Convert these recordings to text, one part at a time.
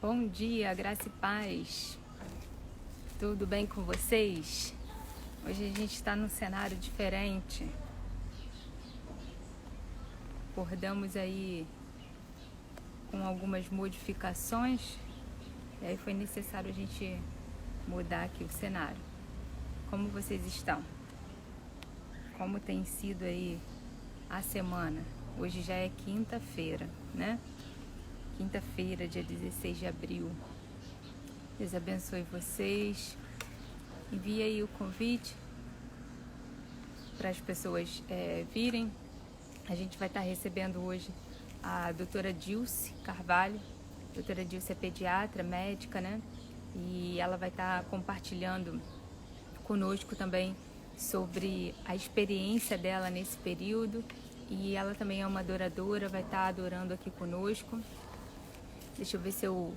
Bom dia, graça e paz. Tudo bem com vocês? Hoje a gente está num cenário diferente. Acordamos aí com algumas modificações e aí foi necessário a gente mudar aqui o cenário. Como vocês estão? Como tem sido aí a semana? Hoje já é quinta-feira, né? Quinta-feira, dia 16 de abril. Deus abençoe vocês. Envie aí o convite para as pessoas virem. A gente vai estar recebendo hoje a doutora Dilce Carvalho. A doutora Dilce é pediatra, médica, né? E ela vai estar compartilhando conosco também sobre a experiência dela nesse período. E ela também é uma adoradora, vai estar adorando aqui conosco. Deixa eu ver se eu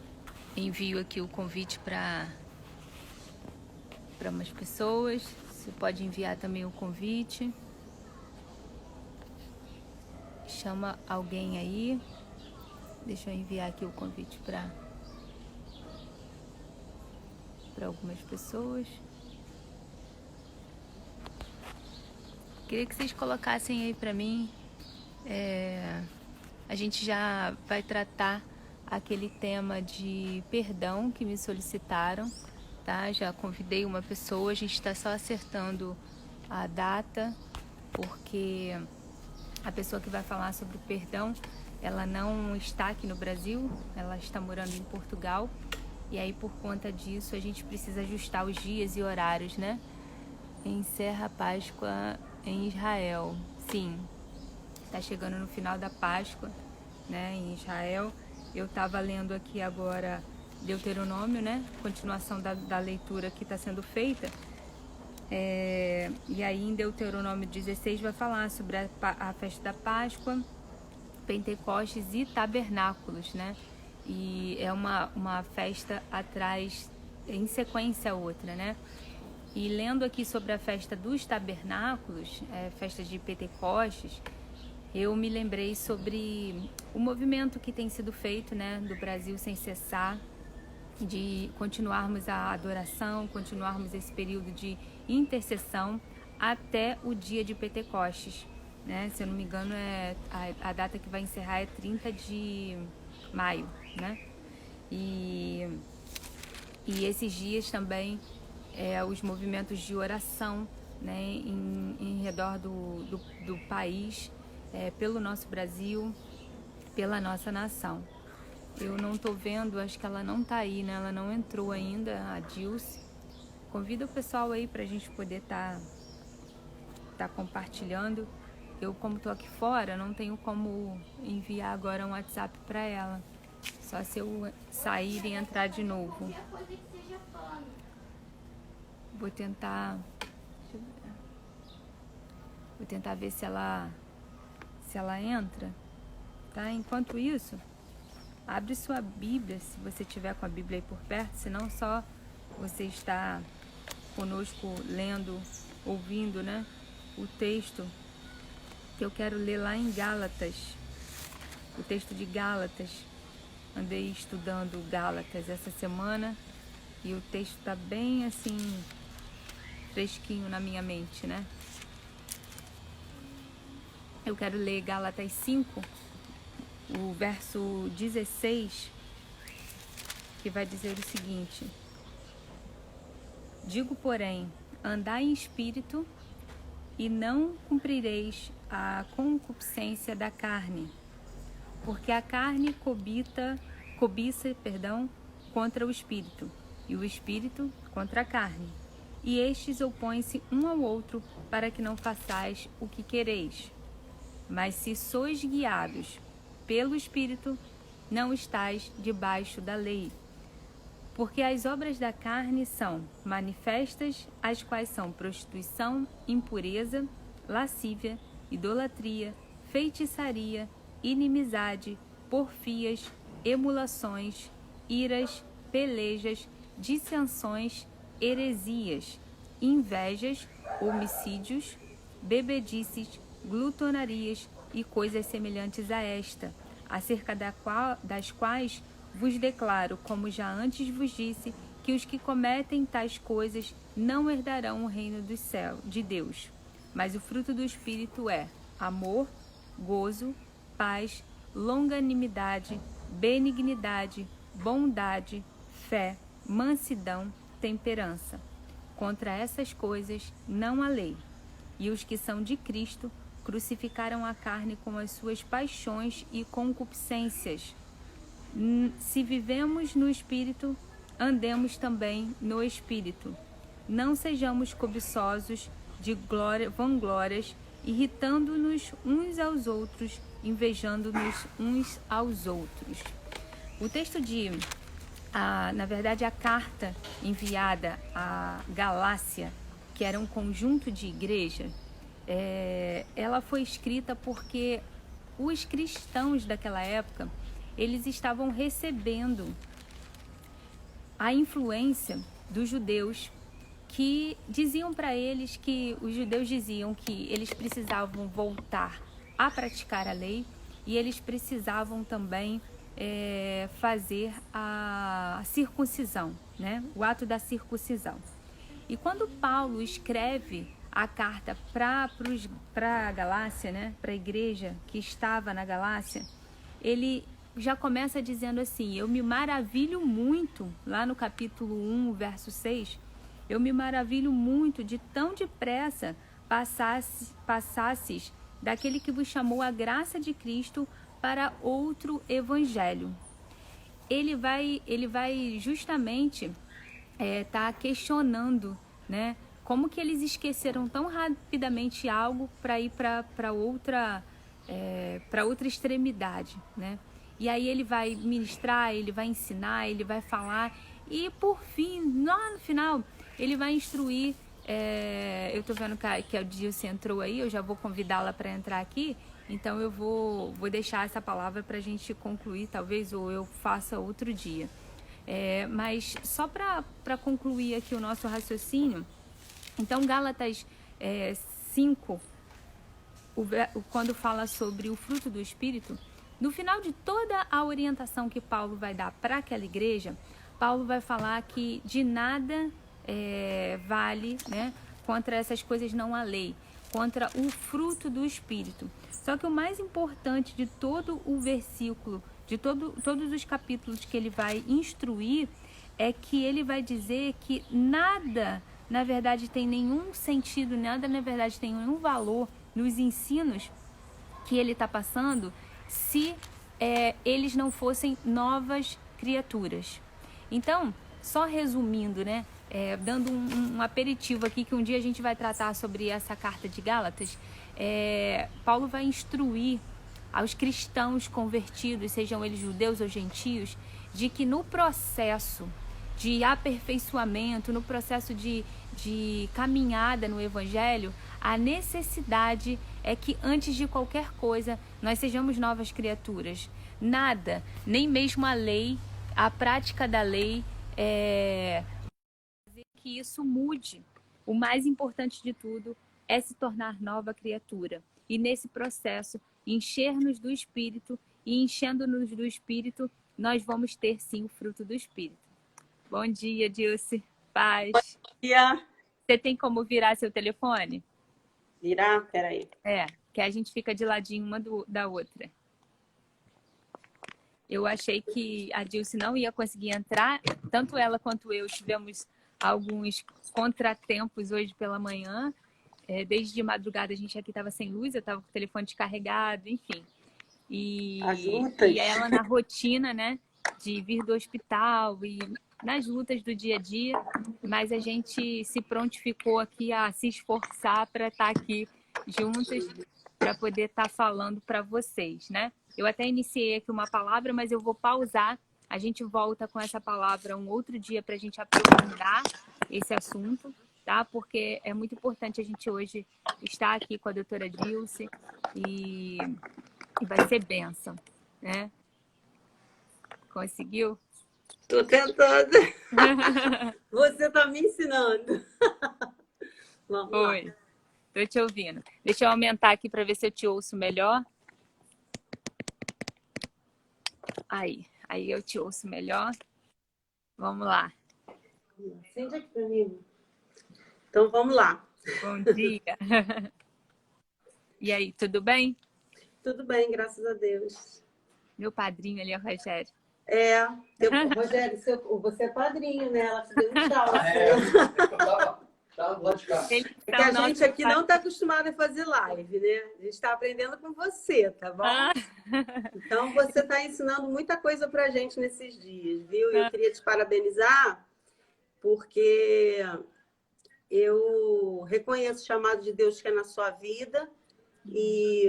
envio aqui o convite para umas pessoas. Você pode enviar também o convite. Chama alguém aí. Deixa eu enviar aqui o convite para algumas pessoas. Queria que vocês colocassem aí para mim. A gente já vai tratar aquele tema de perdão que me solicitaram, tá? Já convidei uma pessoa, a gente está só acertando a data, porque a pessoa que vai falar sobre perdão, ela não está aqui no Brasil, ela está morando em Portugal, e aí por conta disso a gente precisa ajustar os dias e horários, né? Encerra a Páscoa em Israel, sim, está chegando no final da Páscoa, né, em Israel. Eu estava lendo aqui agora Deuteronômio, né? Continuação da leitura que está sendo feita. E aí em Deuteronômio 16 vai falar sobre a festa da Páscoa, Pentecostes e Tabernáculos, né? E é uma festa atrás, em sequência a outra, né? E lendo aqui sobre a festa dos Tabernáculos, festa de Pentecostes, eu me lembrei sobre o movimento que tem sido feito, né, do Brasil sem cessar, de continuarmos a adoração, continuarmos esse período de intercessão até o dia de Pentecostes, né? Se eu não me engano, a data que vai encerrar é 30 de maio, né? E esses dias também os movimentos de oração, né, em redor do país, pelo nosso Brasil, pela nossa nação. Eu não estou vendo, acho que ela não está aí, né? Ela não entrou ainda, a Dilce. Convida o pessoal aí para a gente poder tá compartilhando. Eu, como estou aqui fora, não tenho como enviar agora um WhatsApp para ela. Só se eu sair e entrar de novo. Vou tentar ver se ela entra, tá? Enquanto isso, abre sua Bíblia, se você tiver com a Bíblia aí por perto, senão só você está conosco lendo, ouvindo, né? O texto que eu quero ler lá em Gálatas, o texto de Gálatas. Andei estudando Gálatas essa semana e o texto está bem assim, fresquinho na minha mente, né? Eu quero ler Gálatas 5, o verso 16, que vai dizer o seguinte: digo, porém, andai em espírito e não cumprireis a concupiscência da carne, porque a carne cobiça contra o espírito, e o espírito contra a carne, e estes opõem-se um ao outro, para que não façais o que quereis. Mas se sois guiados pelo Espírito, não estais debaixo da lei. Porque as obras da carne são manifestas, as quais são prostituição, impureza, lascívia, idolatria, feitiçaria, inimizade, porfias, emulações, iras, pelejas, dissensões, heresias, invejas, homicídios, bebedices, glutonarias e coisas semelhantes a esta, acerca das quais vos declaro, como já antes vos disse, que os que cometem tais coisas não herdarão o reino do céu, de Deus. Mas o fruto do Espírito é amor, gozo, paz, longanimidade, benignidade, bondade, fé, mansidão, temperança. Contra essas coisas não há lei. E os que são de Cristo crucificaram a carne com as suas paixões e concupiscências. Se vivemos no Espírito, andemos também no Espírito. Não sejamos cobiçosos de vanglórias, irritando-nos uns aos outros, invejando-nos uns aos outros. O texto na verdade, a carta enviada à Galácia, que era um conjunto de igrejas, ela foi escrita porque os cristãos daquela época, eles estavam recebendo a influência dos judeus, que diziam para eles que os judeus diziam que eles precisavam voltar a praticar a lei e eles precisavam também fazer a circuncisão, né? O ato da circuncisão. E quando Paulo escreve a carta para a Galácia, né? Para a igreja que estava na Galácia, ele já começa dizendo assim: eu me maravilho muito, lá no capítulo 1, verso 6, eu me maravilho muito de tão depressa passasses daquele que vos chamou a graça de Cristo para outro evangelho. Ele vai justamente tá questionando, né, como que eles esqueceram tão rapidamente algo para ir para outra extremidade, né? E aí ele vai ministrar, ele vai ensinar, ele vai falar e por fim, lá no final, ele vai instruir. Eu tô vendo que a Dilce entrou aí, eu já vou convidá-la para entrar aqui. Então eu vou deixar essa palavra para a gente concluir, talvez, ou eu faça outro dia. Mas só para concluir aqui o nosso raciocínio, então Gálatas 5, quando fala sobre o fruto do Espírito, no final de toda a orientação que Paulo vai dar para aquela igreja, Paulo vai falar que de nada vale, né, contra essas coisas não há lei, contra o fruto do Espírito. Só que o mais importante de todo o versículo, de todos os capítulos que ele vai instruir, é que ele vai dizer que nada, na verdade, tem nenhum sentido, nada, na verdade, tem nenhum valor nos ensinos que ele está passando se eles não fossem novas criaturas. Então, só resumindo, né, dando um aperitivo aqui, que um dia a gente vai tratar sobre essa carta de Gálatas, Paulo vai instruir aos cristãos convertidos, sejam eles judeus ou gentios, de que no processo de aperfeiçoamento, no processo de caminhada no Evangelho, a necessidade é que antes de qualquer coisa nós sejamos novas criaturas. Nada, nem mesmo a lei, a prática da lei, fazer que isso mude. O mais importante de tudo é se tornar nova criatura. E nesse processo, encher-nos do Espírito, e enchendo-nos do Espírito, nós vamos ter sim o fruto do Espírito. Bom dia, Dilce. Paz. Bom dia. Você tem como virar seu telefone? Virar? Peraí. Que a gente fica de ladinho uma da outra. Eu achei que a Dilce não ia conseguir entrar. Tanto ela quanto eu tivemos alguns contratempos hoje pela manhã. Desde de madrugada a gente aqui estava sem luz, eu estava com o telefone descarregado, enfim. E ela na rotina, né, de vir do hospital e nas lutas do dia a dia, mas a gente se prontificou aqui a se esforçar para estar aqui juntas, para poder estar falando para vocês, né? Eu até iniciei aqui uma palavra, mas eu vou pausar. A gente volta com essa palavra um outro dia para a gente aprofundar esse assunto, tá? Porque é muito importante a gente hoje estar aqui com a doutora Dilce e vai ser bênção, né? Conseguiu? Tô tentando. Você tá me ensinando. Vamos lá. Oi, tô te ouvindo. Deixa eu aumentar aqui para ver se eu te ouço melhor. Aí, Aí eu te ouço melhor. Vamos lá. Acende aqui para mim. Então, vamos lá. Bom dia. E aí, tudo bem? Tudo bem, graças a Deus. Meu padrinho ali, o Rogério. Rogério, você é padrinho, né? Ela te deu um tchau. Tá, lado de cá. É que a gente aqui não está acostumado a fazer live, né? A gente está aprendendo com você, tá bom? Então, você está ensinando muita coisa para a gente nesses dias, viu? Eu queria te parabenizar, porque eu reconheço o chamado de Deus que é na sua vida e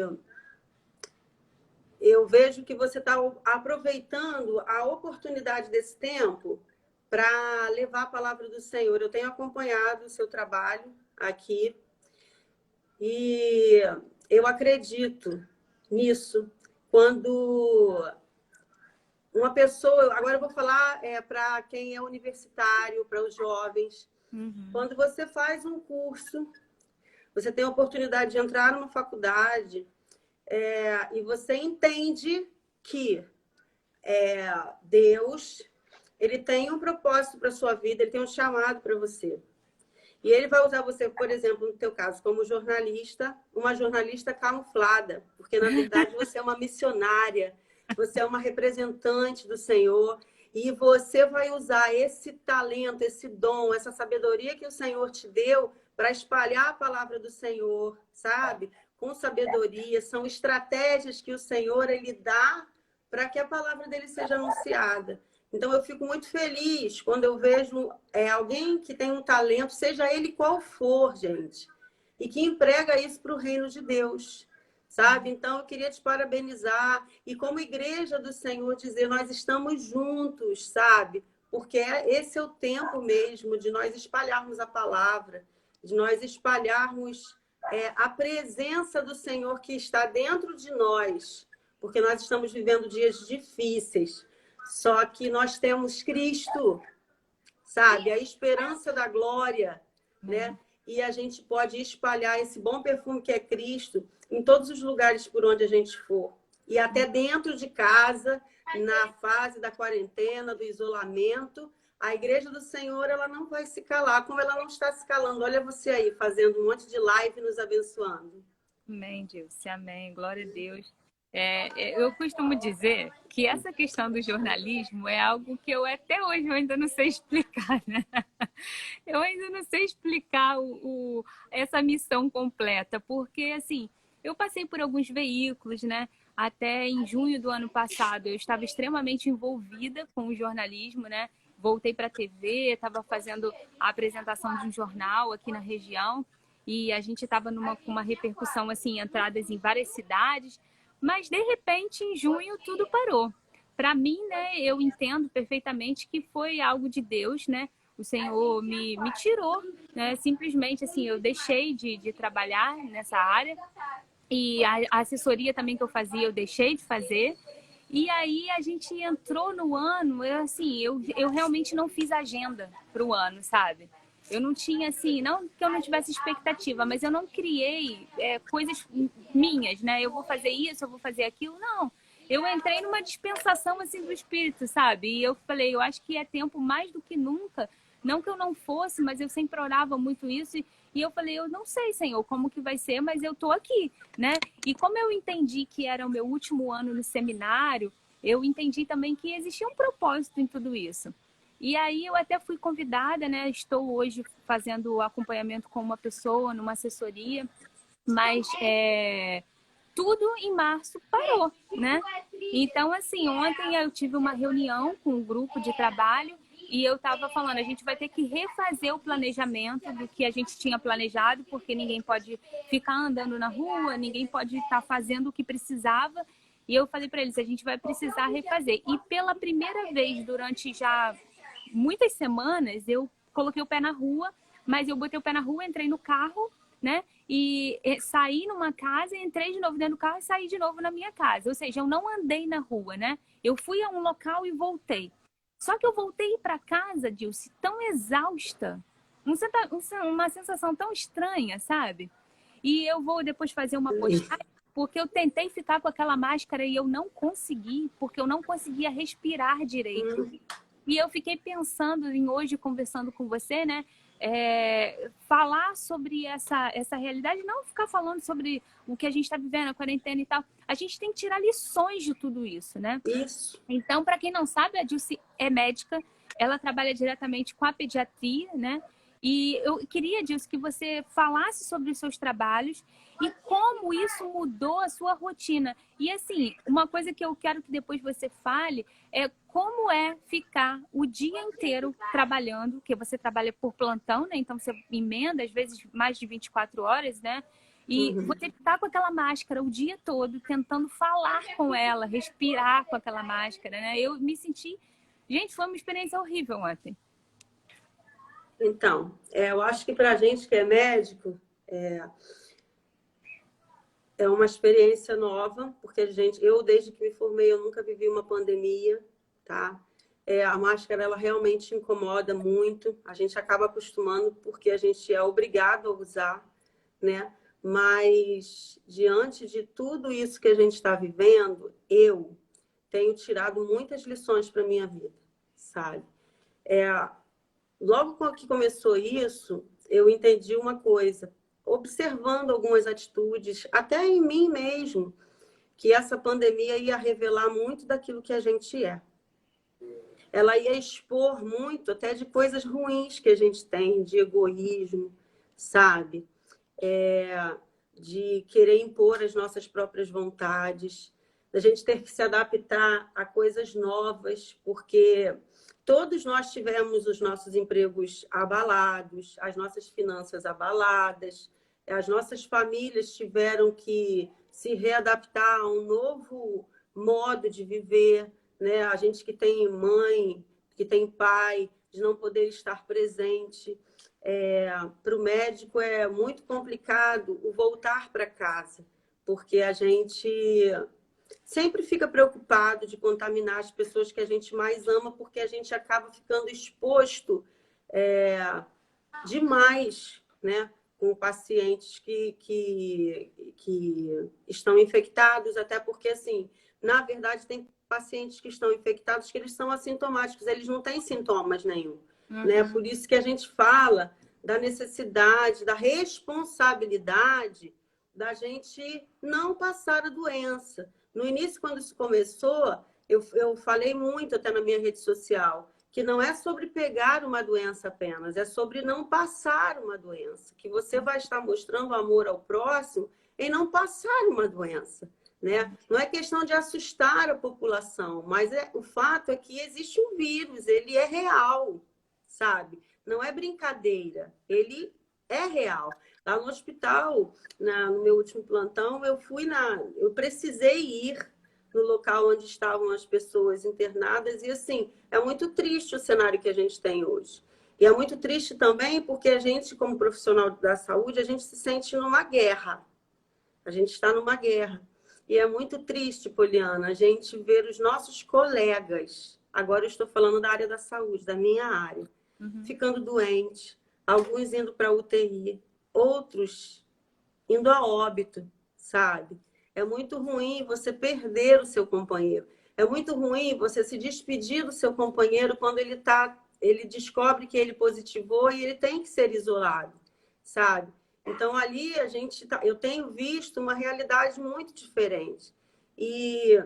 eu vejo que você está aproveitando a oportunidade desse tempo para levar a palavra do Senhor. Eu tenho acompanhado o seu trabalho aqui e eu acredito nisso. Quando uma pessoa, agora eu vou falar para quem é universitário, para os jovens, quando você faz um curso, você tem a oportunidade de entrar numa faculdade e você entende que Deus, ele tem um propósito para a sua vida, ele tem um chamado para você. E ele vai usar você, por exemplo, no teu caso, como jornalista, uma jornalista camuflada, porque, na verdade, você é uma missionária, você é uma representante do Senhor, e você vai usar esse talento, esse dom, essa sabedoria que o Senhor te deu para espalhar a palavra do Senhor, sabe? Com sabedoria, são estratégias que o Senhor, ele dá para que a palavra dele seja anunciada. Então, eu fico muito feliz quando eu vejo alguém que tem um talento, seja ele qual for, gente, e que emprega isso para o reino de Deus, sabe? Então, eu queria te parabenizar e, como igreja do Senhor, dizer, nós estamos juntos, sabe? Porque esse é o tempo mesmo de nós espalharmos a palavra, de nós espalharmos a presença do Senhor que está dentro de nós, porque nós estamos vivendo dias difíceis. Só que nós temos Cristo, sabe? A esperança da glória, né? E a gente pode espalhar esse bom perfume que é Cristo em todos os lugares por onde a gente for. E até dentro de casa, na fase da quarentena, do isolamento, a igreja do Senhor, ela não vai se calar, como ela não está se calando. Olha você aí, fazendo um monte de live nos abençoando. Amém, Dilce. Amém. Glória a Deus. Eu costumo dizer que essa questão do jornalismo é algo que até hoje eu ainda não sei explicar, né? Eu ainda não sei explicar essa missão completa, porque assim, eu passei por alguns veículos, né? Até em junho do ano passado eu estava extremamente envolvida com o jornalismo, né? Voltei para a TV, estava fazendo a apresentação de um jornal aqui na região e a gente estava com uma repercussão assim, entradas em várias cidades. Mas, de repente, em junho, tudo parou. Para mim, né, eu entendo perfeitamente que foi algo de Deus, né? O Senhor me tirou, né? Simplesmente, assim, eu deixei de trabalhar nessa área. E a assessoria também que eu fazia, eu deixei de fazer. E aí, a gente entrou no ano, eu realmente não fiz agenda para o ano, sabe? Eu não tinha, assim, não que eu não tivesse expectativa, mas eu não criei coisas minhas, né? Eu vou fazer isso, eu vou fazer aquilo. Não, eu entrei numa dispensação, assim, do Espírito, sabe? E eu falei, eu acho que é tempo mais do que nunca. Não que eu não fosse, mas eu sempre orava muito isso. E eu falei, eu não sei, Senhor, como que vai ser, mas eu tô aqui, né? E como eu entendi que era o meu último ano no seminário, eu entendi também que existia um propósito em tudo isso. E aí eu até fui convidada, né? Estou hoje fazendo acompanhamento com uma pessoa numa assessoria, mas tudo em março parou, né? Então, assim, ontem eu tive uma reunião com um grupo de trabalho e eu estava falando, a gente vai ter que refazer o planejamento do que a gente tinha planejado, porque ninguém pode ficar andando na rua, ninguém pode estar fazendo o que precisava. E eu falei para eles, a gente vai precisar refazer. E pela primeira vez durante já muitas semanas eu coloquei o pé na rua, mas eu botei o pé na rua, entrei no carro, né? E saí numa casa, entrei de novo dentro do carro e saí de novo na minha casa. Ou seja, eu não andei na rua, né? Eu fui a um local e voltei. Só que eu voltei para casa, Dilce, tão exausta. Uma sensação tão estranha, sabe? E eu vou depois fazer uma postagem porque eu tentei ficar com aquela máscara e eu não consegui, porque eu não conseguia respirar direito. E eu fiquei pensando em hoje, conversando com você, né? Falar sobre essa realidade, não ficar falando sobre o que a gente está vivendo, a quarentena e tal. A gente tem que tirar lições de tudo isso, né? Isso. Então, para quem não sabe, a Dilce é médica, ela trabalha diretamente com a pediatria, né? E eu queria, Dilce, que você falasse sobre os seus trabalhos e como isso mudou a sua rotina. E assim, uma coisa que eu quero que depois você fale é como é ficar o dia inteiro trabalhando, porque você trabalha por plantão, né? Então você emenda, às vezes, mais de 24 horas, né? E você ficar com aquela máscara o dia todo, tentando falar com ela, respirar com aquela máscara, né? Eu me senti... Gente, foi uma experiência horrível ontem. Então, eu acho que para a gente que é médico, é uma experiência nova, porque eu desde que me formei, eu nunca vivi uma pandemia, tá? A máscara, ela realmente incomoda muito, a gente acaba acostumando porque a gente é obrigado a usar, né? Mas, diante de tudo isso que a gente está vivendo, eu tenho tirado muitas lições para a minha vida, sabe? Logo que começou isso, eu entendi uma coisa, observando algumas atitudes, até em mim mesmo, que essa pandemia ia revelar muito daquilo que a gente é. Ela ia expor muito até de coisas ruins que a gente tem, de egoísmo, sabe? De querer impor as nossas próprias vontades, da gente ter que se adaptar a coisas novas, porque todos nós tivemos os nossos empregos abalados, as nossas finanças abaladas, as nossas famílias tiveram que se readaptar a um novo modo de viver, né? A gente que tem mãe, que tem pai, de não poder estar presente. Para o médico é muito complicado o voltar para casa, porque a gente sempre fica preocupado de contaminar as pessoas que a gente mais ama, porque a gente acaba ficando exposto demais, né, com pacientes que estão infectados, até porque, assim, na verdade, tem pacientes que estão infectados que eles são assintomáticos, eles não têm sintomas nenhum. Né? Por isso que a gente fala da necessidade, da responsabilidade da gente não passar a doença. No início, quando isso começou, eu falei muito até na minha rede social, que não é sobre pegar uma doença apenas, é sobre não passar uma doença, que você vai estar mostrando amor ao próximo em não passar uma doença. Né? Não é questão de assustar a população, mas o fato é que existe um vírus, ele é real, sabe? Não é brincadeira, ele é real. Lá no hospital, no meu último plantão, eu precisei ir no local onde estavam as pessoas internadas e, assim, é muito triste o cenário que a gente tem hoje. E é muito triste também porque a gente, como profissional da saúde, a gente se sente numa guerra. A gente está numa guerra. E é muito triste, Poliana, a gente ver os nossos colegas, agora eu estou falando da área da saúde, da minha área, ficando doentes, alguns indo para a UTI, outros indo a óbito, sabe? É muito ruim você perder o seu companheiro. É muito ruim você se despedir do seu companheiro quando ele descobre que ele positivou e ele tem que ser isolado, sabe? Então, ali eu tenho visto uma realidade muito diferente. E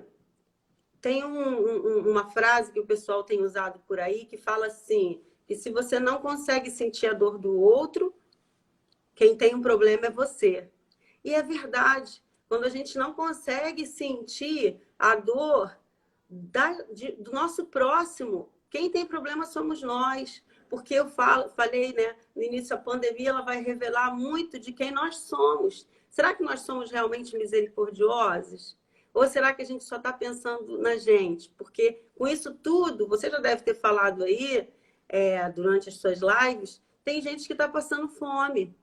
tem uma frase que o pessoal tem usado por aí que fala assim, que se você não consegue sentir a dor do outro, quem tem um problema é você. E é verdade. Quando a gente não consegue sentir a dor do nosso próximo, quem tem problema somos nós. Porque eu falei, né, no início da pandemia, ela vai revelar muito de quem nós somos. Será que nós somos realmente misericordiosos? Ou será que a gente só está pensando na gente? Porque com isso tudo, você já deve ter falado aí, durante as suas lives, tem gente que está passando fome,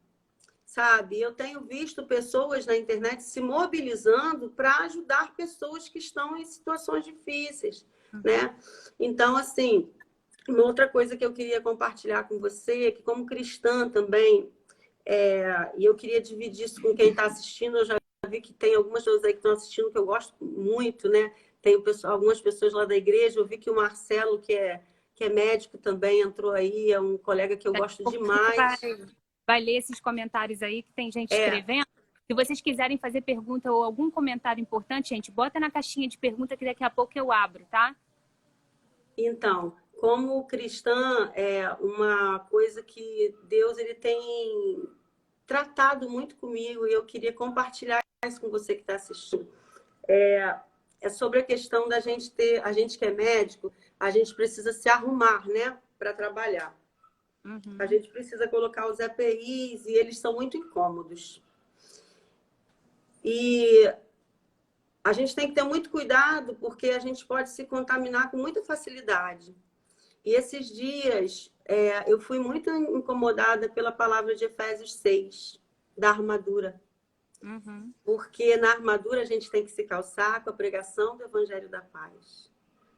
sabe? Eu tenho visto pessoas na internet se mobilizando para ajudar pessoas que estão em situações difíceis, né? Então, assim... Uma outra coisa que eu queria compartilhar com você é que, como cristã também, e eu queria dividir isso com quem está assistindo, eu já vi que tem algumas pessoas aí que estão assistindo que eu gosto muito, né? Tem algumas pessoas lá da igreja. Eu vi que o Marcelo, que é médico também, entrou aí. É um colega que eu gosto demais. Vai ler esses comentários aí, que tem gente É. escrevendo. Se vocês quiserem fazer pergunta ou algum comentário importante, gente, bota na caixinha de pergunta que daqui a pouco eu abro, tá? Então, como cristã, é uma coisa que Deus ele tem tratado muito comigo e eu queria compartilhar isso com você que está assistindo. É sobre a questão da gente ter, a gente que é médico, a gente precisa se arrumar, né, para trabalhar. Uhum. A gente precisa colocar os EPIs e eles são muito incômodos. E a gente tem que ter muito cuidado porque a gente pode se contaminar com muita facilidade. E esses dias eu fui muito incomodada pela palavra de Efésios 6, da armadura. Uhum. Porque na armadura a gente tem que se calçar com a pregação do Evangelho da Paz.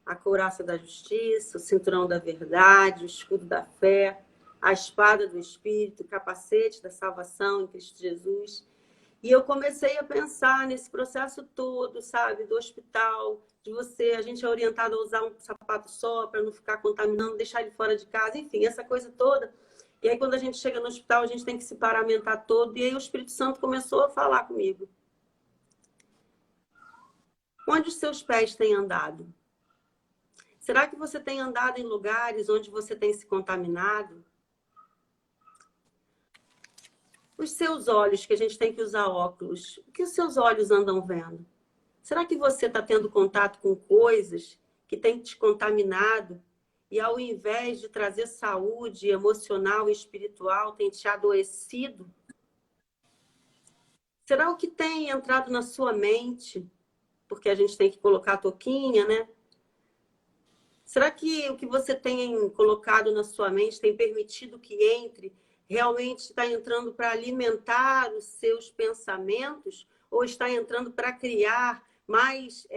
A couraça da justiça, o cinturão da verdade, o escudo da fé, a espada do Espírito, o capacete da salvação em Cristo Jesus. E eu comecei a pensar nesse processo todo, sabe, do hospital, de você, a gente é orientado a usar um sapato só para não ficar contaminando, deixar ele fora de casa, enfim, essa coisa toda. E aí, quando a gente chega no hospital, a gente tem que se paramentar todo. E aí, o Espírito Santo começou a falar comigo. Onde os seus pés têm andado? Será que você tem andado em lugares onde você tem se contaminado? Os seus olhos, que a gente tem que usar óculos, o que os seus olhos andam vendo? Será que você está tendo contato com coisas que têm te contaminado e, ao invés de trazer saúde emocional e espiritual, tem te adoecido? Será o que tem entrado na sua mente? Porque a gente tem que colocar a touquinha, né? Será que o que você tem colocado na sua mente tem permitido que entre, realmente está entrando para alimentar os seus pensamentos? Ou está entrando para criar mais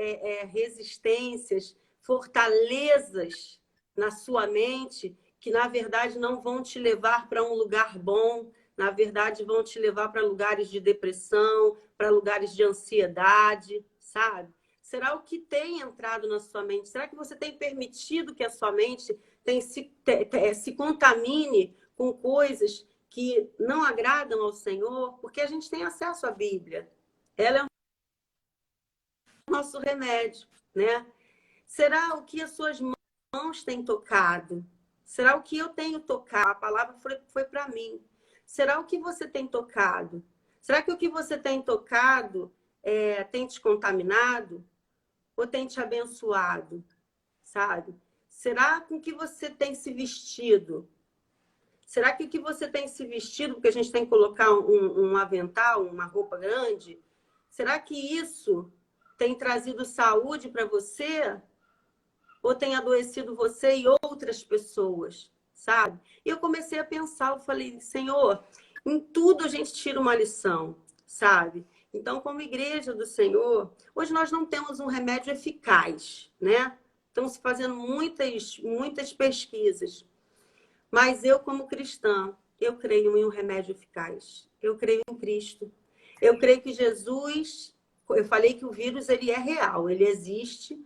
resistências, fortalezas na sua mente, que na verdade não vão te levar para um lugar bom, na verdade vão te levar para lugares de depressão, para lugares de ansiedade, sabe? Será o que tem entrado na sua mente? Será que você tem permitido que a sua mente se contamine com coisas que não agradam ao Senhor? Porque a gente tem acesso à Bíblia. Ela é o nosso remédio, né? Será o que as suas mãos têm tocado? Será o que eu tenho tocado? A palavra foi para mim. Será o que você tem tocado? Será que o que você tem tocado tem te contaminado? Ou tem te abençoado, sabe? Será com que você tem se vestido? Será que o que você tem se vestido, porque a gente tem que colocar um avental, uma roupa grande, será que isso tem trazido saúde para você? Ou tem adoecido você e outras pessoas, sabe? E eu comecei a pensar, eu falei, Senhor, em tudo a gente tira uma lição, sabe? Então, como igreja do Senhor, hoje nós não temos um remédio eficaz, né? Estão se fazendo muitas pesquisas. Mas eu, como cristã, eu creio em um remédio eficaz. Eu creio em Cristo. Eu creio que Jesus... Eu falei que o vírus ele é real, ele existe.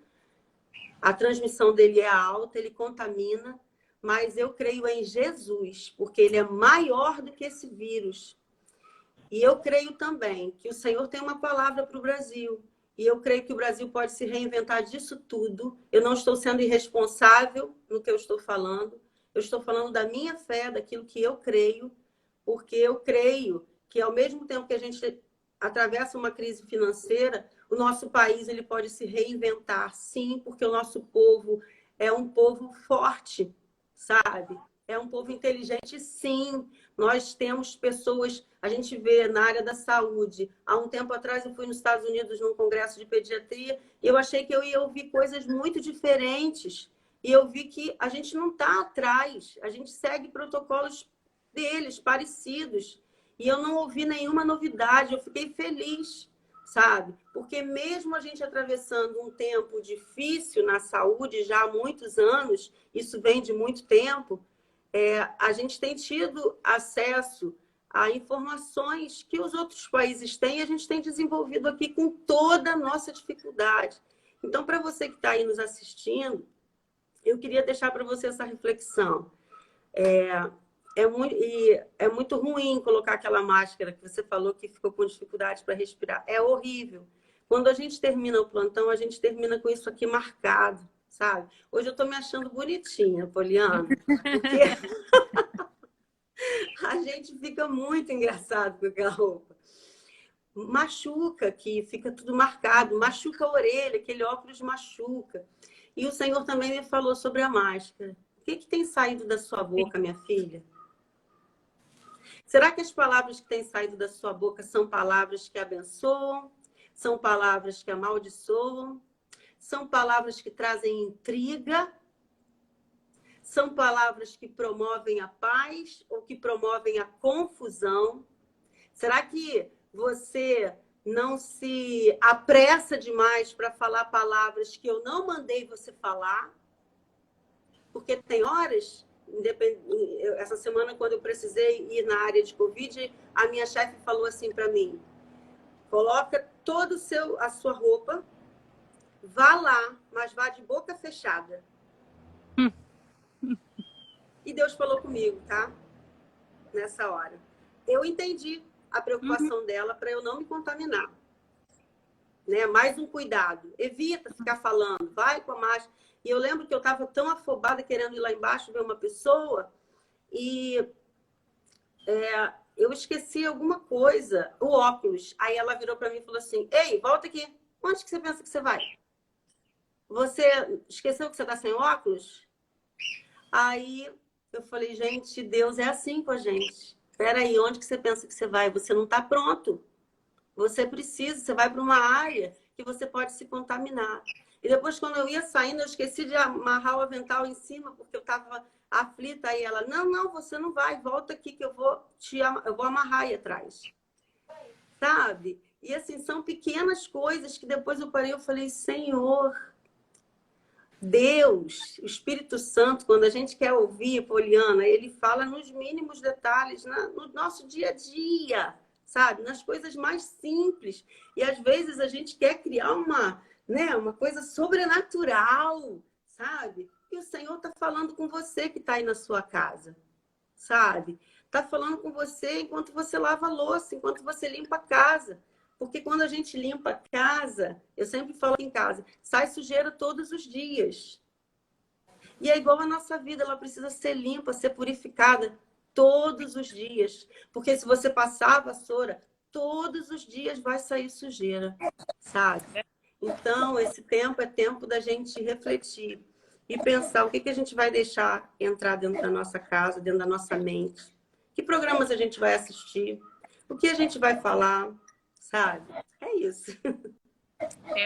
A transmissão dele é alta, ele contamina. Mas eu creio em Jesus, porque ele é maior do que esse vírus. E eu creio também que o Senhor tem uma palavra para o Brasil. E eu creio que o Brasil pode se reinventar disso tudo. Eu não estou sendo irresponsável no que eu estou falando. Eu estou falando da minha fé, daquilo que eu creio. Porque eu creio que, ao mesmo tempo que a gente atravessa uma crise financeira, o nosso país ele pode se reinventar, sim, porque o nosso povo é um povo forte, sabe? É um povo inteligente, sim. Nós temos pessoas, a gente vê na área da saúde. Há um tempo atrás eu fui nos Estados Unidos num congresso de pediatria e eu achei que eu ia ouvir coisas muito diferentes. E eu vi que a gente não está atrás, a gente segue protocolos deles, parecidos. E eu não ouvi nenhuma novidade, eu fiquei feliz, sabe? Porque mesmo a gente atravessando um tempo difícil na saúde já há muitos anos, isso vem de muito tempo, a gente tem tido acesso a informações que os outros países têm e a gente tem desenvolvido aqui com toda a nossa dificuldade. Então, para você que está aí nos assistindo, eu queria deixar para você essa reflexão. É muito ruim colocar aquela máscara que você falou que ficou com dificuldade para respirar. É horrível. Quando a gente termina o plantão, a gente termina com isso aqui marcado, sabe? Hoje eu estou me achando bonitinha, Poliana, porque a gente fica muito engraçado com aquela roupa. Machuca aqui, fica tudo marcado, machuca a orelha, aquele óculos machuca. E o Senhor também me falou sobre a máscara. O que tem saído da sua boca, minha filha? Será que as palavras que têm saído da sua boca são palavras que abençoam? São palavras que amaldiçoam? São palavras que trazem intriga? São palavras que promovem a paz ou que promovem a confusão? Será que você não se apressa demais para falar palavras que eu não mandei você falar? Porque tem horas, essa semana, quando eu precisei ir na área de Covid, a minha chefe falou assim para mim: coloca toda a sua roupa, vá lá, mas vá de boca fechada. E Deus falou comigo, tá? Nessa hora. Eu entendi a preocupação dela para eu não me contaminar. Né? Mais um cuidado. Evita ficar falando, vai com a máscara. E eu lembro que eu estava tão afobada querendo ir lá embaixo ver uma pessoa e eu esqueci alguma coisa, o óculos. Aí ela virou para mim e falou assim: ei, volta aqui. Onde que você pensa que você vai? Você esqueceu que você está sem óculos? Aí eu falei: gente, Deus é assim com a gente. Espera aí, onde que você pensa que você vai? Você não está pronto. Você precisa, você vai para uma área que você pode se contaminar. E depois, quando eu ia saindo, eu esqueci de amarrar o avental em cima, porque eu estava aflita. Aí ela: não, você não vai, volta aqui que eu vou amarrar aí atrás. Sabe? E assim, são pequenas coisas que depois eu parei e falei: Senhor, Deus, o Espírito Santo, quando a gente quer ouvir, Poliana, ele fala nos mínimos detalhes, no nosso dia a dia, sabe? Nas coisas mais simples. E às vezes a gente quer criar uma coisa sobrenatural, sabe? E o Senhor está falando com você que está aí na sua casa, sabe? Está falando com você enquanto você lava a louça, enquanto você limpa a casa. Porque quando a gente limpa a casa, eu sempre falo em casa, sai sujeira todos os dias. E é igual a nossa vida, ela precisa ser limpa, ser purificada todos os dias. Porque se você passar a vassoura, todos os dias vai sair sujeira, sabe? Então, esse tempo é tempo da gente refletir e pensar o que a gente vai deixar entrar dentro da nossa casa, dentro da nossa mente. Que programas a gente vai assistir? O que a gente vai falar? Sabe? É isso.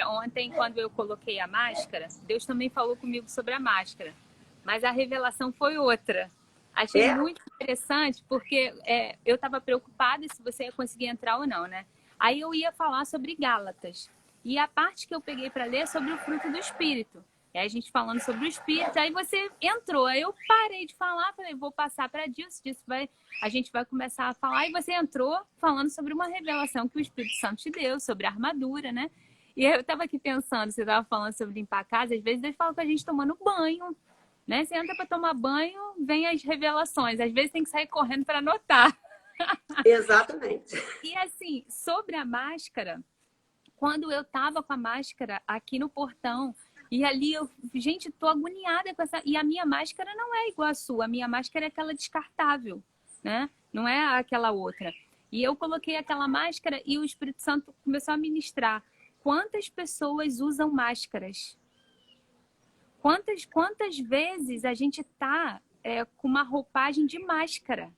Ontem, quando eu coloquei a máscara, Deus também falou comigo sobre a máscara. Mas a revelação foi outra. Achei muito interessante, porque eu estava preocupada se você ia conseguir entrar ou não, né? Aí eu ia falar sobre Gálatas. E a parte que eu peguei para ler é sobre o fruto do Espírito. E aí a gente falando sobre o Espírito, aí você entrou. Aí eu parei de falar, falei: vou passar para disso, a gente vai começar a falar. E você entrou falando sobre uma revelação que o Espírito Santo te deu, sobre a armadura, né? E eu estava aqui pensando, você estava falando sobre limpar a casa, às vezes Deus fala com a gente tomando banho, né? Você entra para tomar banho, vem as revelações. Às vezes tem que sair correndo para anotar. Exatamente. E assim, sobre a máscara, quando eu estava com a máscara aqui no portão, e ali gente, tô agoniada com essa. E a minha máscara não é igual a sua. A minha máscara é aquela descartável, né? Não é aquela outra. E eu coloquei aquela máscara e o Espírito Santo começou a ministrar. Quantas pessoas usam máscaras? Quantas vezes a gente tá com uma roupagem de máscara?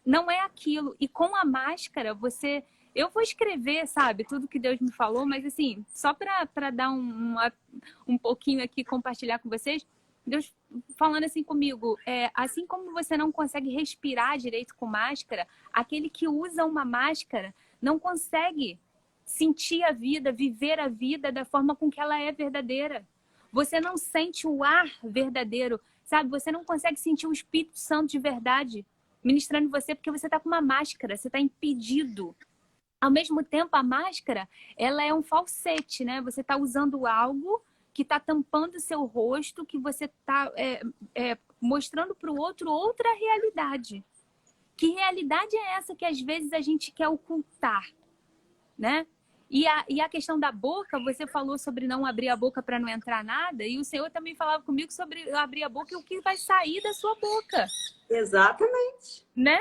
Não é aquilo. E com a máscara, você... Eu vou escrever, sabe, tudo que Deus me falou, mas assim, só para dar um pouquinho aqui, compartilhar com vocês, Deus falando assim comigo, assim como você não consegue respirar direito com máscara, aquele que usa uma máscara não consegue sentir a vida, viver a vida da forma com que ela é verdadeira. Você não sente o ar verdadeiro, sabe? Você não consegue sentir o Espírito Santo de verdade. ministrando em você porque você está com uma máscara, você está impedido. Ao mesmo tempo, a máscara, ela é um falsete, né? Você está usando algo que está tampando o seu rosto, que você está mostrando para o outro outra realidade. Que realidade é essa que às vezes a gente quer ocultar, né? E a questão da boca, você falou sobre não abrir a boca para não entrar nada, e o Senhor também falava comigo sobre abrir a boca e o que vai sair da sua boca. Exatamente. Né?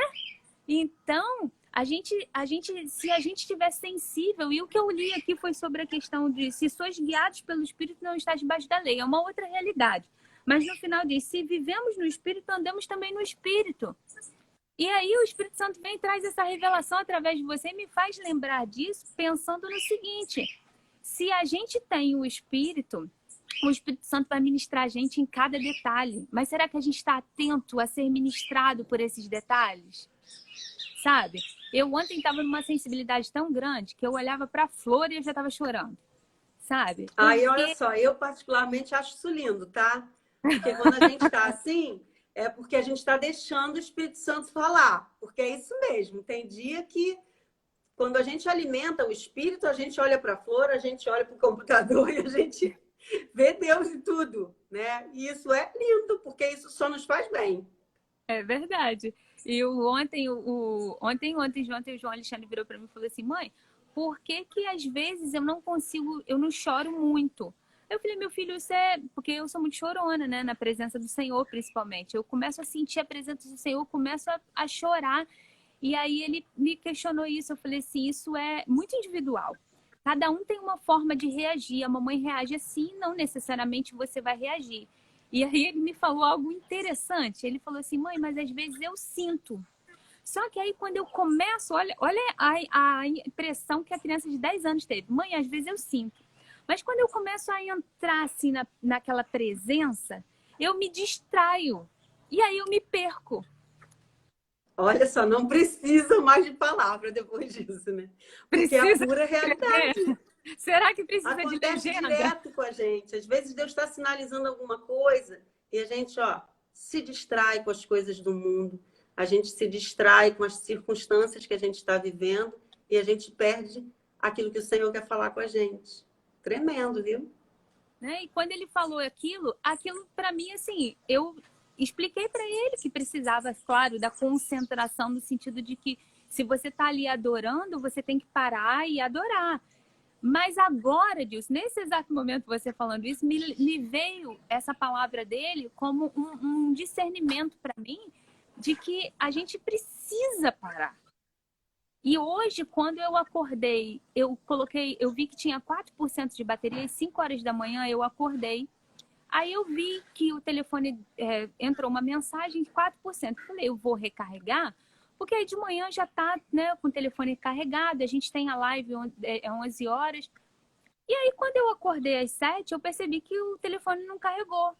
Então, se a gente estiver sensível, e o que eu li aqui foi sobre a questão de se sois guiados pelo Espírito, não estás debaixo da lei. É uma outra realidade. Mas no final diz, se vivemos no Espírito, andamos também no Espírito. E aí o Espírito Santo vem e traz essa revelação através de você e me faz lembrar disso pensando no seguinte: se a gente tem o Espírito Santo vai ministrar a gente em cada detalhe. Mas será que a gente está atento a ser ministrado por esses detalhes? Sabe? Eu ontem estava numa sensibilidade tão grande que eu olhava para a flor e eu já estava chorando. Sabe? Aí, olha só, eu particularmente acho isso lindo, tá? Porque quando a gente está assim, é porque a gente está deixando o Espírito Santo falar. Porque é isso mesmo. Tem dia que, quando a gente alimenta o Espírito, a gente olha para a flor, a gente olha para o computador e a gente vê Deus em tudo, né? E isso é lindo, porque isso só nos faz bem. É verdade. E ontem o João Alexandre virou para mim e falou assim: mãe, por que que às vezes eu não consigo, eu não choro muito? Eu falei, meu filho, isso é porque eu sou muito chorona, né? Na presença do Senhor, principalmente. Eu começo a sentir a presença do Senhor, começo a chorar. E aí ele me questionou isso. Eu falei assim, isso é muito individual. Cada um tem uma forma de reagir. A mamãe reage assim, não necessariamente você vai reagir. E aí ele me falou algo interessante. Ele falou assim, mãe, mas às vezes eu sinto. Só que aí quando eu começo, olha a impressão que a criança de 10 anos teve. Mãe, às vezes eu sinto. Mas quando eu começo a entrar assim naquela presença, eu me distraio. E aí eu me perco. Olha só, não precisa mais de palavra depois disso, né? Porque Precisa é a pura realidade. Será que precisa Acontece de legenda? direto com a gente. Às vezes Deus está sinalizando alguma coisa e a gente, se distrai com as coisas do mundo. A gente se distrai com as circunstâncias que a gente está vivendo e a gente perde aquilo que o Senhor quer falar com a gente. Tremendo, viu? Né? E quando ele falou aquilo para mim, assim, eu expliquei para ele que precisava, claro, da concentração no sentido de que se você está ali adorando, você tem que parar e adorar. Mas agora, Deus, nesse exato momento você falando isso, me veio essa palavra dele como um discernimento para mim de que a gente precisa parar. E hoje, quando eu acordei, eu vi que tinha 4% de bateria, às 5 horas da manhã eu acordei. Aí eu vi que o telefone entrou uma mensagem de 4%. Falei, eu vou recarregar, porque aí de manhã já tá, né, com o telefone carregado, a gente tem a live 11 horas. E aí quando eu acordei às 7, eu percebi que o telefone não carregou.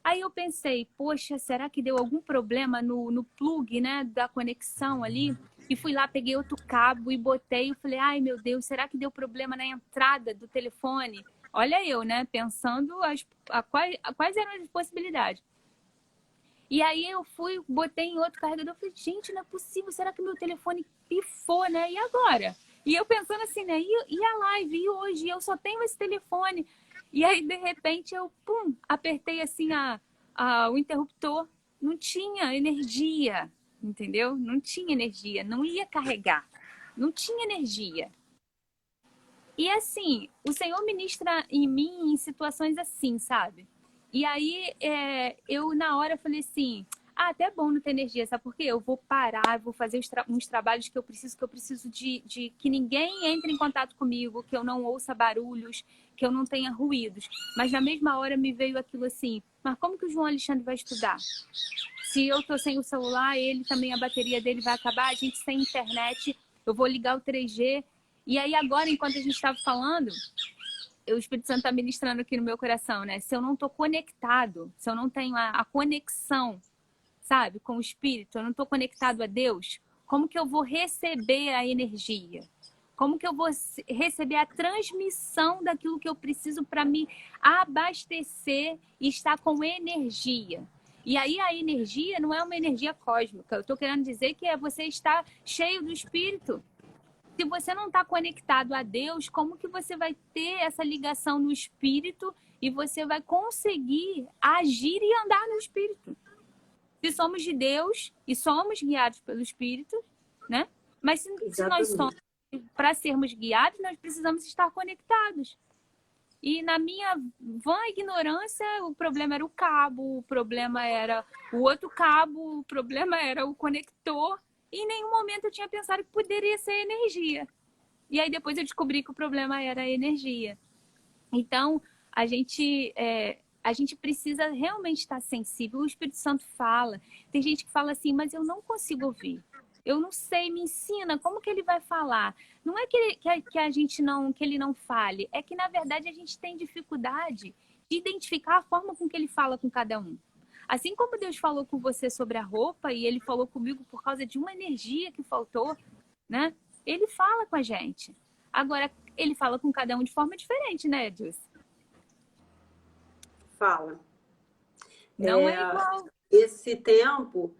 Aí eu pensei, poxa, será que deu algum problema no plug, né, da conexão ali? E fui lá, peguei outro cabo e botei. E falei, ai, meu Deus, será que deu problema na entrada do telefone? Olha eu, né, pensando quais eram as possibilidades. E aí eu fui, botei em outro carregador. Falei, gente, não é possível. Será que meu telefone pifou, né? E agora? E eu pensando assim, né? E a live? E hoje? Eu só tenho esse telefone. E aí, de repente, eu, apertei assim o interruptor. Não tinha energia, entendeu? Não tinha energia, não ia carregar. Não tinha energia. E assim, o Senhor ministra em mim em situações assim, sabe? E aí, eu na hora falei assim, até é bom não ter energia, sabe por quê? Eu vou parar, vou fazer uns trabalhos que eu preciso de que ninguém entre em contato comigo, que eu não ouça barulhos, que eu não tenha ruídos. Mas na mesma hora me veio aquilo assim, mas como que o João Alexandre vai estudar? Se eu tô sem o celular, ele também, a bateria dele vai acabar, a gente sem internet, eu vou ligar o 3G. E aí agora, enquanto a gente estava falando, o Espírito Santo está ministrando aqui no meu coração, né? Se eu não estou conectado, se eu não tenho a conexão, sabe, com o Espírito, eu não estou conectado a Deus, como que eu vou receber a energia? Como que eu vou receber a transmissão daquilo que eu preciso para me abastecer e estar com energia? E aí a energia não é uma energia cósmica. Eu estou querendo dizer que é você estar cheio do Espírito. Se você não está conectado a Deus, como que você vai ter essa ligação no Espírito e você vai conseguir agir e andar no Espírito? Se somos de Deus e somos guiados pelo Espírito, né? Mas se nós somos, para sermos guiados, nós precisamos estar conectados. E na minha vã ignorância, o problema era o cabo, o problema era o outro cabo, o problema era o conector. E em nenhum momento eu tinha pensado que poderia ser energia. E aí depois eu descobri que o problema era a energia. Então, a gente precisa realmente estar sensível. O Espírito Santo fala. Tem gente que fala assim, mas eu não consigo ouvir. Eu não sei, me ensina, como que ele vai falar? Não é que a gente não, que ele não fale, é que na verdade a gente tem dificuldade de identificar a forma com que ele fala com cada um. Assim como Deus falou com você sobre a roupa e ele falou comigo por causa de uma energia que faltou, né? Ele fala com a gente. Agora, ele fala com cada um de forma diferente, né, Edilson? Fala. Não é igual. Esse tempo...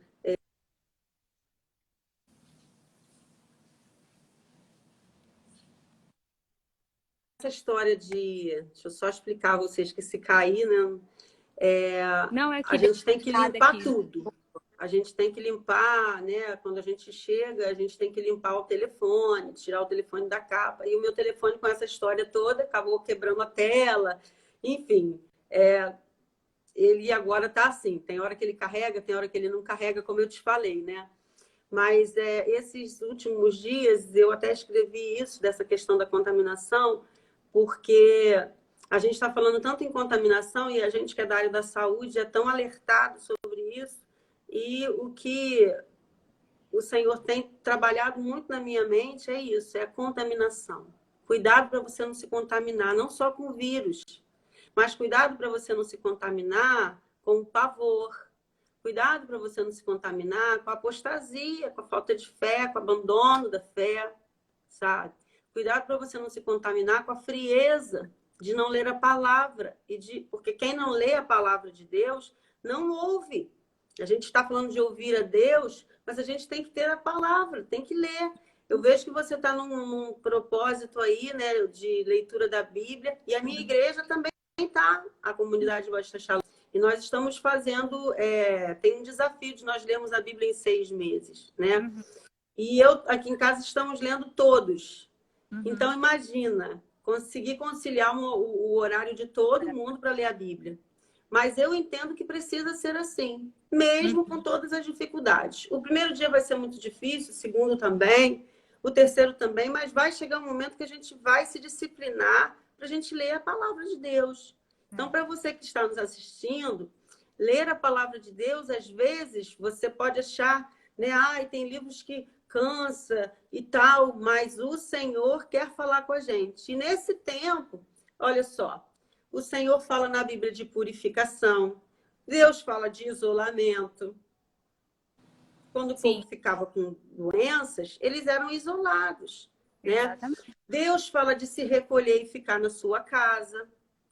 Essa história de... Deixa eu só explicar a vocês que se cair, né? Não, é que a gente tem que limpar aqui. tudo. A gente tem que limpar, né? Quando a gente chega, a gente tem que limpar o telefone, tirar o telefone da capa. E o meu telefone, com essa história toda, acabou quebrando a tela. Enfim, ele agora está assim. Tem hora que ele carrega, tem hora que ele não carrega, como eu te falei, né? Mas esses últimos dias, eu até escrevi isso, dessa questão da contaminação, porque a gente está falando tanto em contaminação e a gente que é da área da saúde é tão alertado sobre isso. E o que o Senhor tem trabalhado muito na minha mente é isso, é a contaminação. Cuidado para você não se contaminar, não só com o vírus, mas cuidado para você não se contaminar com o pavor. Cuidado para você não se contaminar com a apostasia, com a falta de fé, com o abandono da fé, sabe? Cuidado para você não se contaminar com a frieza de não ler a palavra. Porque quem não lê a palavra de Deus não ouve. A gente está falando de ouvir a Deus, mas a gente tem que ter a palavra, tem que ler. Eu vejo que você está num propósito aí, né, de leitura da Bíblia, e a minha igreja também está, a comunidade Basta Shalom. E nós estamos fazendo, tem um desafio de nós lermos a Bíblia em 6 meses, né? Uhum. E eu, aqui em casa, estamos lendo todos. Uhum. Então, imagina, conseguir conciliar o horário de todo mundo para ler a Bíblia. Mas eu entendo que precisa ser assim, mesmo com todas as dificuldades. O primeiro dia vai ser muito difícil, o segundo também, o terceiro também, mas vai chegar um momento que a gente vai se disciplinar para a gente ler a palavra de Deus. Então, para você que está nos assistindo, ler a palavra de Deus, às vezes, você pode achar, né? Tem livros que cansa e tal, mas o Senhor quer falar com a gente. E nesse tempo, olha só, o Senhor fala na Bíblia de purificação, Deus fala de isolamento. Quando o povo ficava com doenças, eles eram isolados, né? Deus fala de se recolher e ficar na sua casa,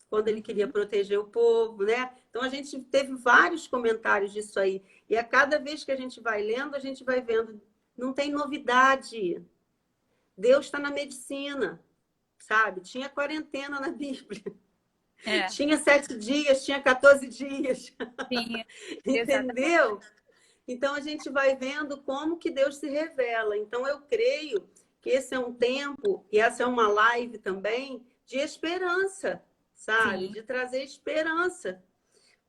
quando ele queria proteger o povo, né? Então, a gente teve vários comentários disso aí. E a cada vez que a gente vai lendo, a gente vai vendo, não tem novidade. Deus está na medicina, sabe? Tinha quarentena na Bíblia. Tinha 7 dias, tinha 14 dias. Sim, entendeu? Então, a gente vai vendo como que Deus se revela. Então, eu creio que esse é um tempo, e essa é uma live também, de esperança, sabe? Sim. De trazer esperança.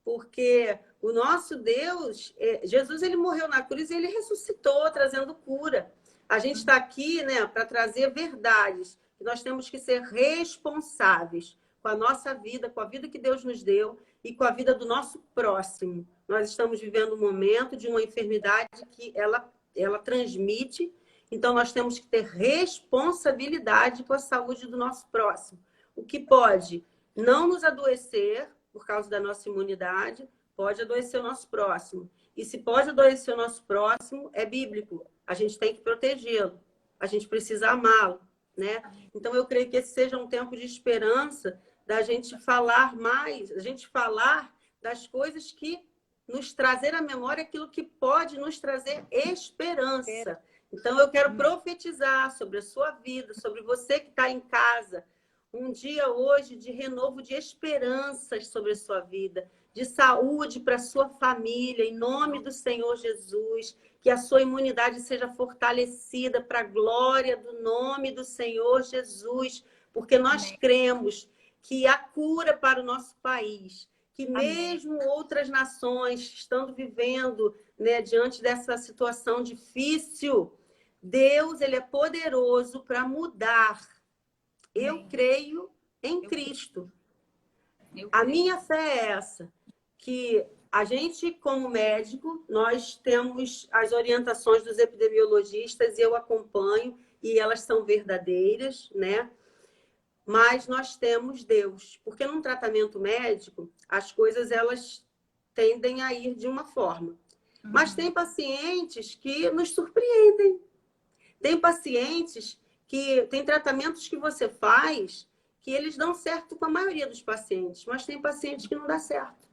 Porque o nosso Deus, Jesus, ele morreu na cruz e ele ressuscitou, trazendo cura. A gente está aqui, né, para trazer verdades. E nós temos que ser responsáveis com a nossa vida, com a vida que Deus nos deu e com a vida do nosso próximo. Nós estamos vivendo um momento de uma enfermidade que ela transmite, então nós temos que ter responsabilidade com a saúde do nosso próximo. O que pode não nos adoecer por causa da nossa imunidade, pode adoecer o nosso próximo. E se pode adoecer o nosso próximo, é bíblico. A gente tem que protegê-lo. A gente precisa amá-lo, né? Então, eu creio que esse seja um tempo de esperança da gente falar mais, a gente falar das coisas que nos trazer à memória aquilo que pode nos trazer esperança. Então, eu quero profetizar sobre a sua vida, sobre você que está em casa, um dia hoje de renovo de esperanças sobre a sua vida, de saúde para a sua família, em nome do Senhor Jesus, que a sua imunidade seja fortalecida para a glória do nome do Senhor Jesus, porque nós cremos que há cura para o nosso país, que mesmo outras nações estando vivendo, né, diante dessa situação difícil, Deus, ele é poderoso para mudar. Eu creio em Cristo. A minha fé é essa, que a gente, como médico, nós temos as orientações dos epidemiologistas, e eu acompanho, e elas são verdadeiras, né? Mas nós temos Deus, porque num tratamento médico, as coisas elas tendem a ir de uma forma. Mas tem pacientes que nos surpreendem. Tem pacientes que tem tratamentos que você faz que eles dão certo com a maioria dos pacientes, mas tem pacientes que não dá certo,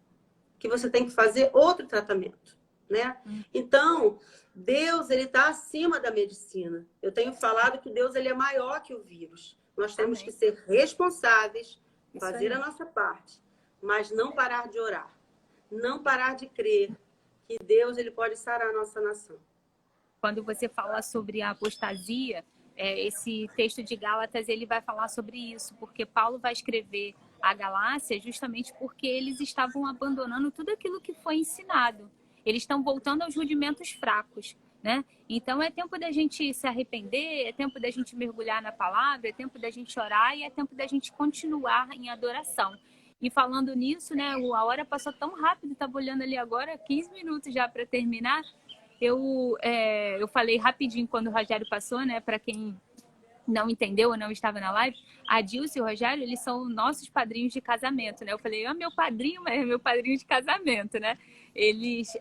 que você tem que fazer outro tratamento, né? Então, Deus, ele está acima da medicina. Eu tenho falado que Deus, ele é maior que o vírus. Nós temos que ser responsáveis, fazer a nossa parte, mas não parar de orar, não parar de crer que Deus, ele pode sarar a nossa nação. Quando você fala sobre a apostasia, esse texto de Gálatas, ele vai falar sobre isso, porque Paulo vai escrever a Galácia justamente porque eles estavam abandonando tudo aquilo que foi ensinado. Eles estão voltando aos rudimentos fracos, né? Então é tempo da gente se arrepender, é tempo da gente mergulhar na palavra, é tempo da gente orar e é tempo da gente continuar em adoração. E falando nisso, né, a hora passou tão rápido, estava olhando ali agora, 15 minutos já para terminar. Eu falei rapidinho quando o Rogério passou, né? Para quem não entendeu ou não estava na live, a Dilce e o Rogério, eles são nossos padrinhos de casamento, né? Eu falei, meu padrinho, mas é meu padrinho de casamento, né? Eles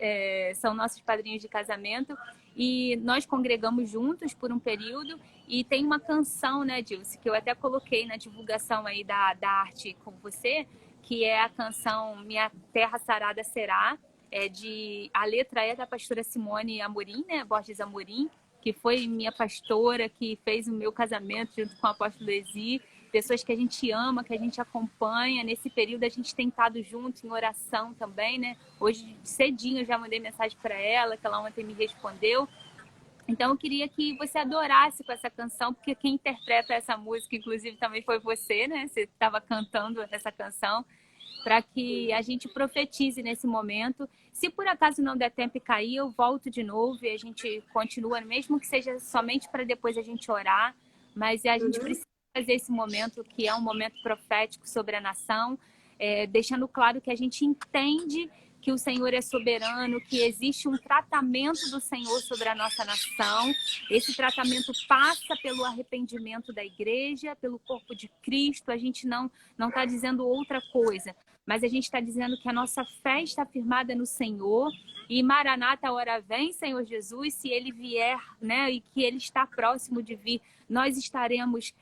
são nossos padrinhos de casamento e nós congregamos juntos por um período e tem uma canção, né, Dilce, que eu até coloquei na divulgação aí da arte com você, que é a canção Minha Terra Sarada Será, a letra é da pastora Simone Amorim, né, Borges Amorim, que foi minha pastora, que fez o meu casamento junto com o apóstolo Ezi, pessoas que a gente ama, que a gente acompanha. Nesse período a gente tem estado junto em oração também, né? Hoje cedinho eu já mandei mensagem para ela, que ela ontem me respondeu. Então eu queria que você adorasse com essa canção, porque quem interpreta essa música, inclusive, também foi você, né? Você estava cantando essa canção, para que a gente profetize nesse momento. Se por acaso não der tempo e cair, eu volto de novo e a gente continua, mesmo que seja somente para depois a gente orar, mas a gente precisa fazer esse momento, que é um momento profético sobre a nação, deixando claro que a gente entende que o Senhor é soberano, que existe um tratamento do Senhor sobre a nossa nação. Esse tratamento passa pelo arrependimento da igreja, pelo corpo de Cristo. A gente não está dizendo outra coisa, mas a gente está dizendo que a nossa fé está firmada no Senhor. E Maranata, a hora vem, Senhor Jesus, se Ele vier, né, e que Ele está próximo de vir, nós estaremos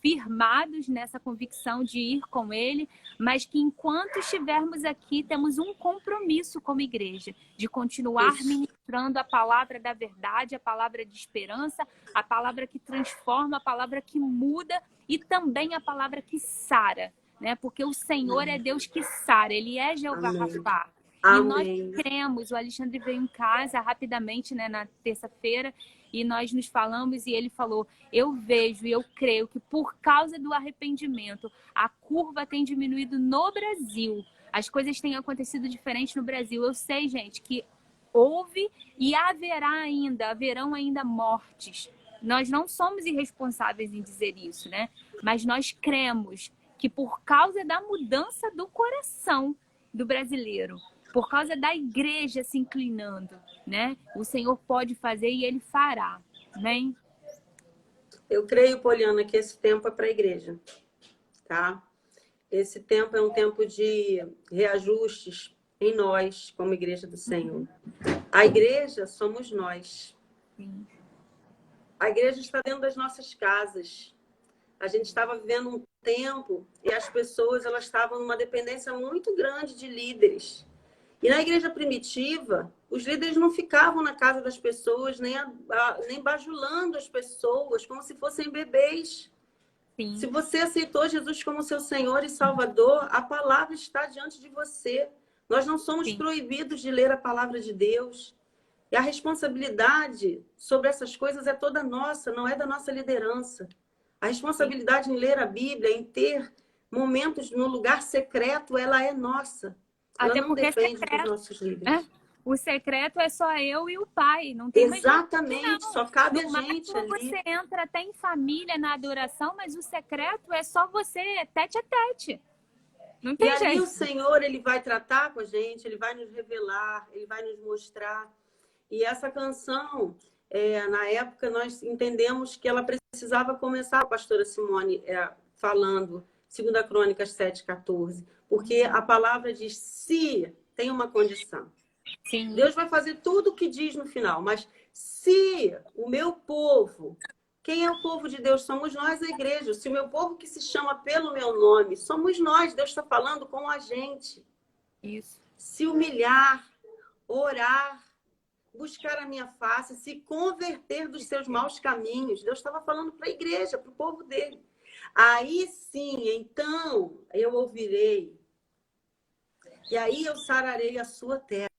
firmados nessa convicção de ir com Ele, mas que enquanto estivermos aqui, temos um compromisso como igreja, de continuar ministrando a palavra da verdade, a palavra de esperança, a palavra que transforma, a palavra que muda e também a palavra que sara, né? Porque o Senhor é Deus que sara, Ele é Jeová Rafá. E nós cremos, o Alexandre veio em casa rapidamente, né, na terça-feira, e nós nos falamos e ele falou, eu vejo e eu creio que por causa do arrependimento, a curva tem diminuído no Brasil. As coisas têm acontecido diferente no Brasil. Eu sei, gente, que houve e haverão ainda mortes. Nós não somos irresponsáveis em dizer isso, né? Mas nós cremos que por causa da mudança do coração do brasileiro, por causa da igreja se inclinando, né? O Senhor pode fazer e Ele fará. Amém? Eu creio, Poliana, que esse tempo é para a igreja, tá? Esse tempo é um tempo de reajustes em nós, como igreja do Senhor. A igreja somos nós. Sim. A igreja está dentro das nossas casas. A gente estava vivendo um tempo e as pessoas elas estavam numa dependência muito grande de líderes. E na igreja primitiva, os líderes não ficavam na casa das pessoas, nem bajulando as pessoas, como se fossem bebês. Sim. Se você aceitou Jesus como seu Senhor e Salvador, a palavra está diante de você. Nós não somos Sim. proibidos de ler a palavra de Deus. E a responsabilidade sobre essas coisas é toda nossa, não é da nossa liderança. A responsabilidade em ler a Bíblia, em ter momentos no lugar secreto, ela é nossa. Ela Até não porque depende dos secreto, nossos líderes. o secreto é só eu e o pai, não tem mais ninguém, Exatamente, não. só cabe No a gente máximo ali. você entra até em família na adoração, mas o secreto é só você, tete a tete. Não E tem ali o jeito. Senhor, ele vai tratar com a gente, ele vai nos revelar, ele vai nos mostrar. E essa canção, na época, nós entendemos que ela precisava começar, a pastora Simone falando, 2 Crônicas 7,14, porque a palavra diz, se tem uma condição. Sim. Deus vai fazer tudo o que diz no final, mas se o meu povo, quem é o povo de Deus? Somos nós, a igreja. Se o meu povo que se chama pelo meu nome, somos nós, Deus está falando com a gente. Isso. Se humilhar, orar, buscar a minha face, se converter dos seus maus caminhos. Deus estava falando para a igreja, para o povo dele. Aí sim, então, eu ouvirei. E aí eu sararei a sua terra.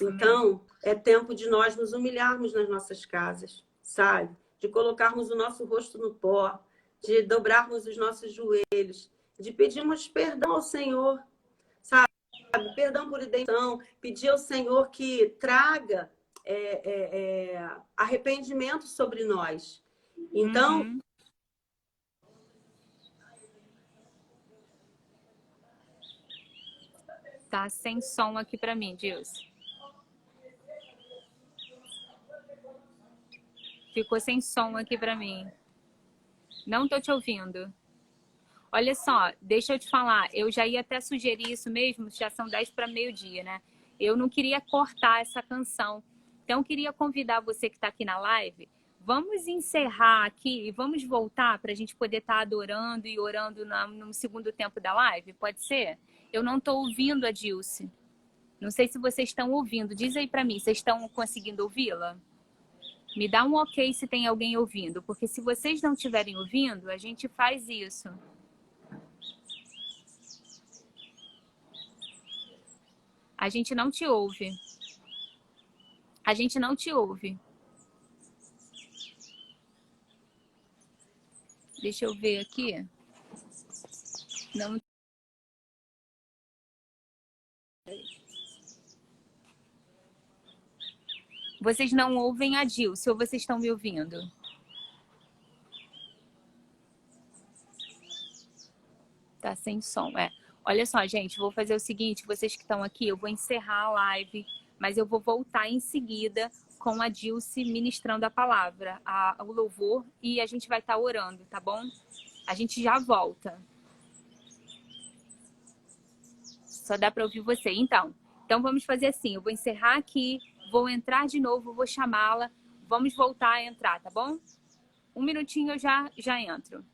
Então, é tempo de nós nos humilharmos nas nossas casas, sabe? De colocarmos o nosso rosto no pó, de dobrarmos os nossos joelhos, de pedirmos perdão ao Senhor, sabe? Perdão por intenção, pedir ao Senhor que traga arrependimento sobre nós. Então, Tá sem som aqui para mim, Dilson. Ficou sem som aqui para mim. Não tô te ouvindo. Olha só, deixa eu te falar. Eu já ia até sugerir isso mesmo, já são 10 para meio-dia, né? Eu não queria cortar essa canção. Então, queria convidar você que está aqui na live. Vamos encerrar aqui e vamos voltar para a gente poder estar adorando e orando no segundo tempo da live? Pode ser? Eu não estou ouvindo a Dilce. Não sei se vocês estão ouvindo. Diz aí para mim, vocês estão conseguindo ouvi-la? Me dá um ok se tem alguém ouvindo, porque se vocês não estiverem ouvindo, a gente faz isso. A gente não te ouve. A gente não te ouve. Deixa eu ver aqui. Não. Vocês não ouvem a Dilce ou vocês estão me ouvindo? Tá sem som, Olha só, gente, vou fazer o seguinte, vocês que estão aqui, eu vou encerrar a live, mas eu vou voltar em seguida com a Dilce ministrando a palavra, o louvor, e a gente vai estar orando, tá bom? A gente já volta. Só dá para ouvir você. Então vamos fazer assim, eu vou encerrar aqui, vou entrar de novo, vou chamá-la, vamos voltar a entrar, tá bom? Um minutinho eu já entro.